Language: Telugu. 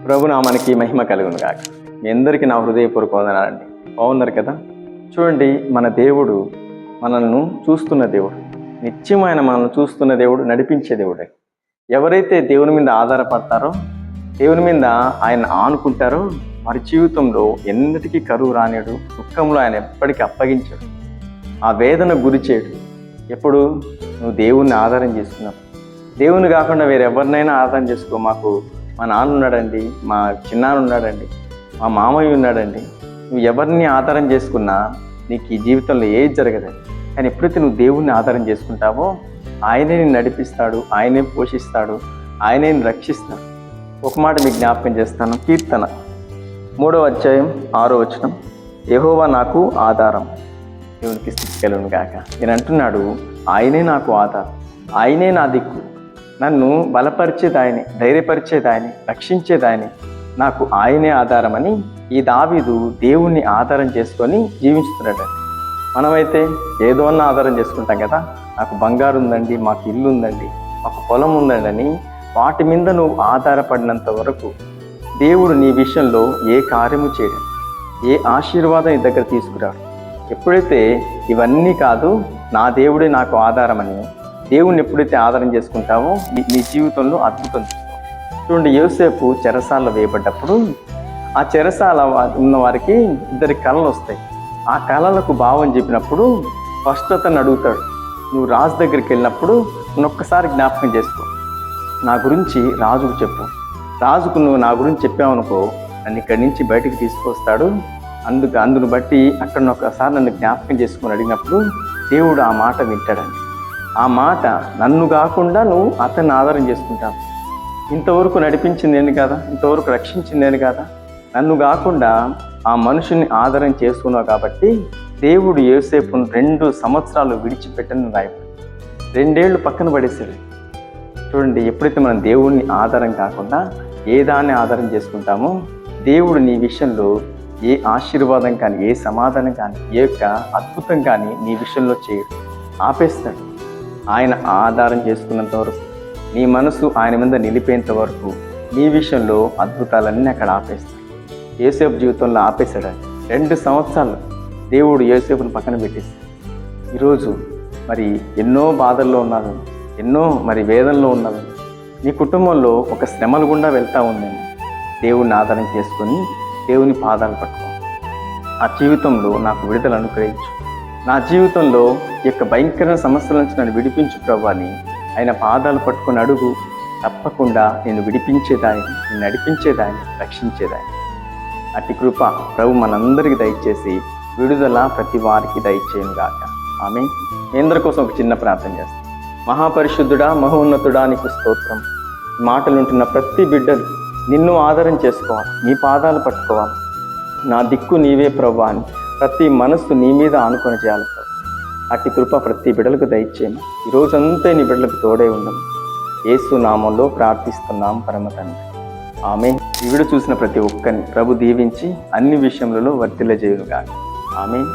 ప్రభునామానికి మహిమ కలుగును గాక. మీ అందరికీ నా హృదయపూర్వక వందనాలండి. బాగున్నారు కదా? చూడండి, మన దేవుడు మనల్ని చూస్తున్న దేవుడు, నిత్యమైన మనల్ని చూస్తున్న దేవుడు, నడిపించే దేవుడే. ఎవరైతే దేవుని మీద ఆధారపడతారో, దేవుని మీద ఆయన ఆనుకుంటారో, వారి జీవితంలో ఎన్నటికీ కరువు రానిడు, దుఃఖంలో ఆయన ఎప్పటికీ అప్పగించాడు, ఆ వేదన గురి చేయడు. ఎప్పుడు నువ్వు దేవుణ్ణి ఆధారం చేసుకున్నావు, దేవుని కాకుండా వేరెవరినైనా ఆధారం చేసుకో. మాకు మా నాన్న ఉన్నాడండి, మా చిన్నాన్న ఉన్నాడండి, మా మామయ్య ఉన్నాడండి, నువ్వు ఎవరిని ఆధారం చేసుకున్నా నీకు ఈ జీవితంలో ఏది జరగదండి. కానీ ఎప్పుడైతే నువ్వు దేవుణ్ణి ఆధారం చేసుకుంటావో ఆయనే నిన్ను నడిపిస్తాడు, ఆయనే పోషిస్తాడు, ఆయనే నిన్ను రక్షిస్తాడు. ఒక మాట మీకు జ్ఞాపకం చేస్తాను. కీర్తన 3వ అధ్యాయం 6వ వచనం, యెహోవా నాకు ఆధారం. దేవునికి స్తుతి కలుగును గాక. నేను అంటున్నాడు, ఆయనే నాకు ఆధారం, ఆయనే నా దిక్కు, నన్ను బలపరిచేది ఆయనే, ధైర్యపరిచేది ఆయనే, రక్షించేది ఆయనే, నాకు ఆయనే ఆధారమని ఈ దావీదు దేవుణ్ణి ఆధారం చేసుకొని జీవించుతున్నాడండి. మనమైతే ఏదో అన్న ఆధారం చేసుకుంటాం కదా. నాకు బంగారు ఉందండి, మాకు ఇల్లు ఉందండి, మాకు పొలం ఉందండి అని వాటి మీద నువ్వు ఆధారపడినంత వరకు దేవుడు నీ విషయంలో ఏ కార్యము చేయడు, ఏ ఆశీర్వాదం నీ దగ్గర తీసుకురాడు. ఎప్పుడైతే ఇవన్నీ కాదు, నా దేవుడే నాకు ఆధారమని దేవుణ్ణి ఎప్పుడైతే ఆధారం చేసుకుంటావో నీ జీవితంలో అద్భుతం చూస్తావు. చూడండి, యోసేపు చెరసాలలో వేయబడ్డప్పుడు ఆ చెరసాల ఉన్న వారికి 2 కళలు వస్తాయి. ఆ కళలకు భావం చెప్పినప్పుడు ఫస్ట్ అతను అడుగుతాడు, నువ్వు రాజు దగ్గరికి వెళ్ళినప్పుడు ఒక్కసారి జ్ఞాపకం చేసుకో, నా గురించి రాజుకు చెప్పు. రాజుకు నువ్వు నా గురించి చెప్పావనుకో, నన్ను ఇక్కడి నుంచి బయటికి తీసుకొస్తాడు. అందును బట్టి అక్కడ ఒకసారి నన్ను జ్ఞాపకం చేసుకొని అడిగినప్పుడు దేవుడు ఆ మాట వింటాడండి. ఆ మాట నన్ను కాకుండా నువ్వు అతన్ని ఆధారం చేసుకుంటావు. ఇంతవరకు నడిపించింది నేను కదా, ఇంతవరకు రక్షించింది నేను కదా, నన్ను కాకుండా ఆ మనుషుని ఆధారం చేసుకున్నావు కాబట్టి దేవుడు యోసేపును 2 సంవత్సరాలు విడిచిపెట్టని రాయబడి 2 ఏళ్ళు పక్కన పడేశాడు. చూడండి, ఎప్పుడైతే మనం దేవుడిని ఆధారం కాకుండా ఏ దాన్ని ఆధారం చేసుకుంటామో దేవుడు నీ విషయంలో ఏ ఆశీర్వాదం కానీ, ఏ సమాధానం కానీ, ఏ యొక్క అద్భుతం కానీ నీ విషయంలో చేయడు, ఆపేస్తాడు. ఆయన ఆధారం చేసుకున్నంత వరకు, నీ మనసు ఆయన మీద నిలిపేంత వరకు నీ విషయంలో అద్భుతాలన్నీ అక్కడ ఆపేస్తాడు. యోసేపు జీవితంలో ఆపేశాడు. 2 సంవత్సరాలు దేవుడు యోసేపును పక్కన పెట్టేశాడు. ఈరోజు మరి ఎన్నో బాధల్లో ఉన్నాను, ఎన్నో మరి వేదనలో ఉన్నాను, నీ కుటుంబంలో ఒక శ్రమల గుండా వెళ్తూ ఉందేమో. దేవుడిని ఆధారం చేసుకొని దేవుని పాదాలు పట్టుకో. ఆ జీవితంలో నాకు విడుదల అనుగ్రహించు, నా జీవితంలో ఈ యొక్క భయంకరమైన సమస్యల నుంచి నన్ను విడిపించు ప్రభు అని ఆయన పాదాలు పట్టుకొని అడుగు. తప్పకుండా నేను విడిపించేదాన్ని, నేను నడిపించేదాన్ని, రక్షించేదాన్ని. అట్టి కృప ప్రభు మనందరికీ దయచేసి విడుదల ప్రతి వారికి దయచేయను గాక. ఆమేన్. మీ అందరి కోసం ఒక చిన్న ప్రార్థన చేస్తాను. మహాపరిశుద్ధుడా, మహోన్నతుడా, నీకు స్తోత్రం. మాటలు ఉంటున్న ప్రతి బిడ్డలు నిన్ను ఆధారం చేసుకోవాలి, నీ పాదాలు పట్టుకోవాలి. నా దిక్కు నీవే ప్రభు అని ప్రతి మనస్సు నీ మీద ఆనుకొని చేయాలి ప్రభు. అట్టి కృప ప్రతి బిడ్డలకు దయచేయము. ఈరోజంతా నీ బిడ్డలకు తోడే ఉండము. యేసు నామంలో ప్రార్థిస్తున్నాం పరమ తండ్రి. ఆమేన్. ఈ వీడియో చూసిన ప్రతి ఒక్కరిని ప్రభు దీవించి అన్ని విషయములలో వర్ధిల్లజేయునుగాక. ఆమేన్.